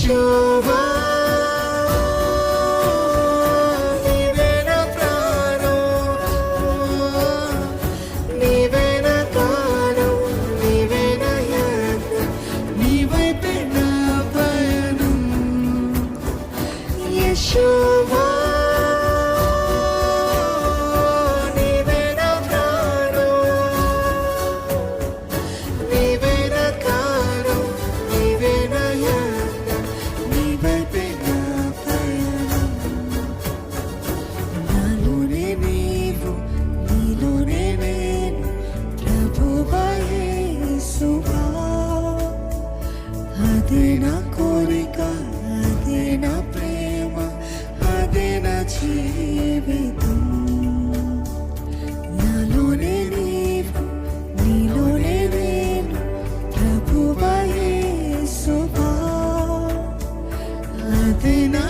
యెషోవా నీవే నా ప్రాణం, నీవే నా కాలం, నీవే నా యజ్ఞం, నీ వైపే నా పయనం. యెషోవా అదే నా కోరిక, అదే నా ప్రేమ, అదే నా జీవితం. నాలోనే నీవు, నీలోనే నేను, ప్రభువా యేసువా. అదే నా